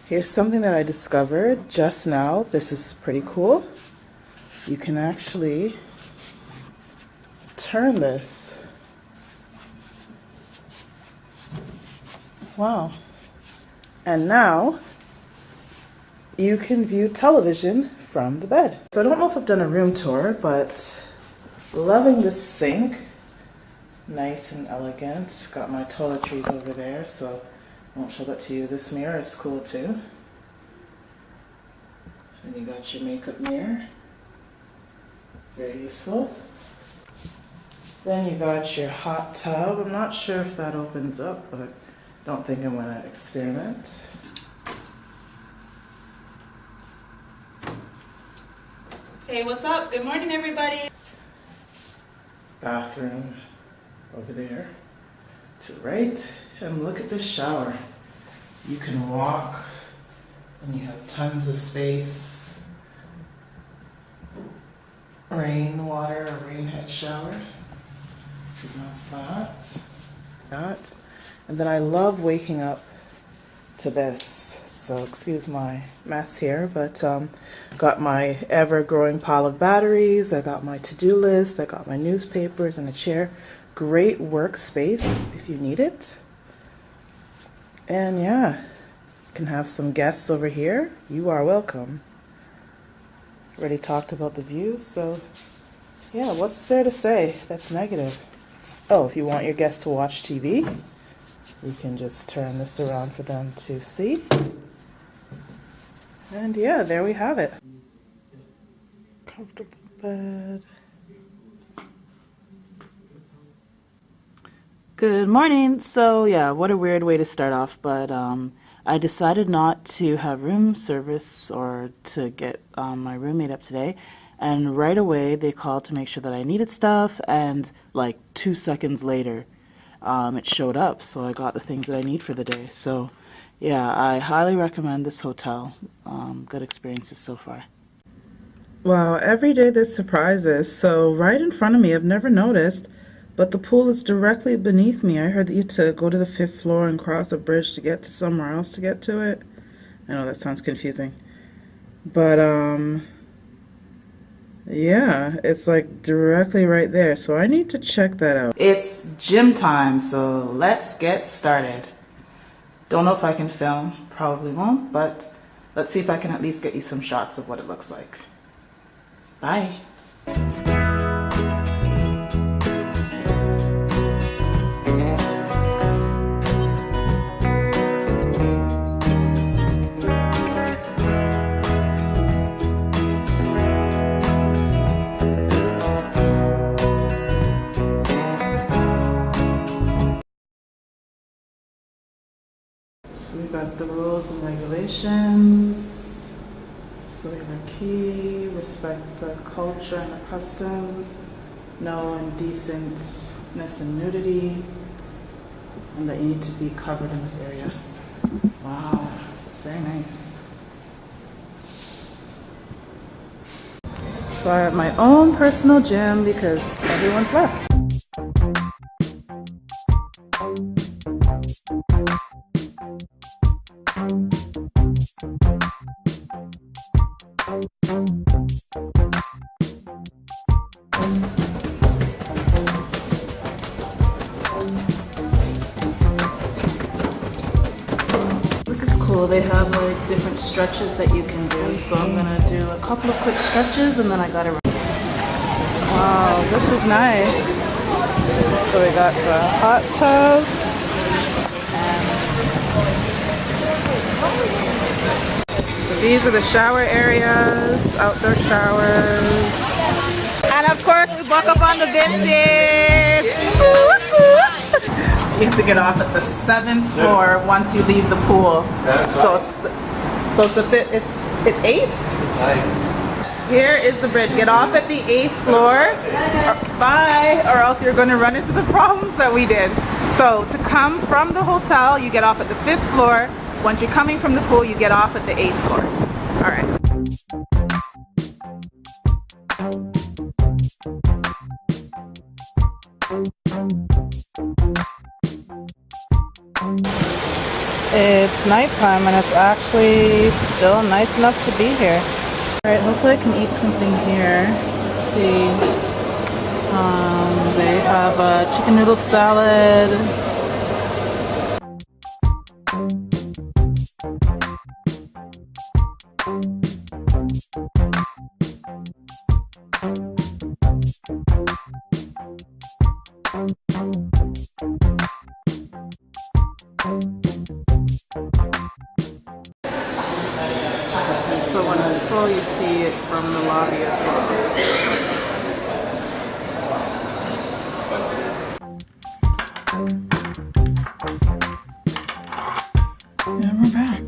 Here's something that I discovered just now. This is pretty cool. You can actually turn this. Wow. And now you can view television from the bed. So I don't know if I've done a room tour, but loving this sink. Nice and elegant. Got my toiletries over there, so I won't show that to you. This mirror is cool too. And you got your makeup mirror. Very useful. Then you got your hot tub. I'm not sure if that opens up, but don't think I'm gonna experiment. Hey, what's up? Good morning, everybody. Bathroom over there to the right. And look at this shower. You can walk and you have tons of space. Rainwater or rain head shower. So that's that. And then I love waking up to this. So excuse my mess here, but got my ever-growing pile of batteries. I got my to-do list. I got my newspapers and a chair. Great workspace if you need it. And yeah, you can have some guests over here. You are welcome. Already talked about the views, so yeah, what's there to say that's negative? Oh, if you want your guests to watch TV, you can just turn this around for them to see. And yeah, there we have it. Comfortable bed. Good morning. So yeah, what a weird way to start off, but I decided not to have room service or to get my roommate up today. And right away they called to make sure that I needed stuff, and like 2 seconds later it showed up. So I got the things that I need for the day. So yeah, I highly recommend this hotel. Good experiences so far. Wow, every day there's surprises. So right in front of me, I've never noticed, but the pool is directly beneath me. I heard that you had to go to the 5th floor and cross a bridge to get to somewhere else to get to it. I know that sounds confusing. But yeah, it's like directly right there. So I need to check that out. It's gym time, so let's get started. Don't know if I can film, probably won't, but let's see if I can at least get you some shots of what it looks like. Bye. So we got the rules and regulations. So we have our key, respect the culture and the customs, no indecentness and nudity, and that you need to be covered in this area. Wow, it's very nice. So I have my own personal gym because everyone's left. This is cool. They have like different stretches that you can do. So I'm gonna do a couple of quick stretches and then I gotta run. Wow, this is nice. So we got the hot tub. So these are the shower areas, outdoor showers. And of course we walk up on the Bouncey. You have to get off at the 7th floor once you leave the pool. So it's 8? It's 8. Here is the bridge. Get off at the 8th floor. Bye, or else you're going to run into the problems that we did. So to come from the hotel, you get off at the 5th floor. Once you're coming from the pool, you get off at the 8th floor. All right. It's nighttime and it's actually still nice enough to be here. Alright, hopefully I can eat something here. Let's see. They have a chicken noodle salad. So when it's full, you see it from the lobby as well. And we're back.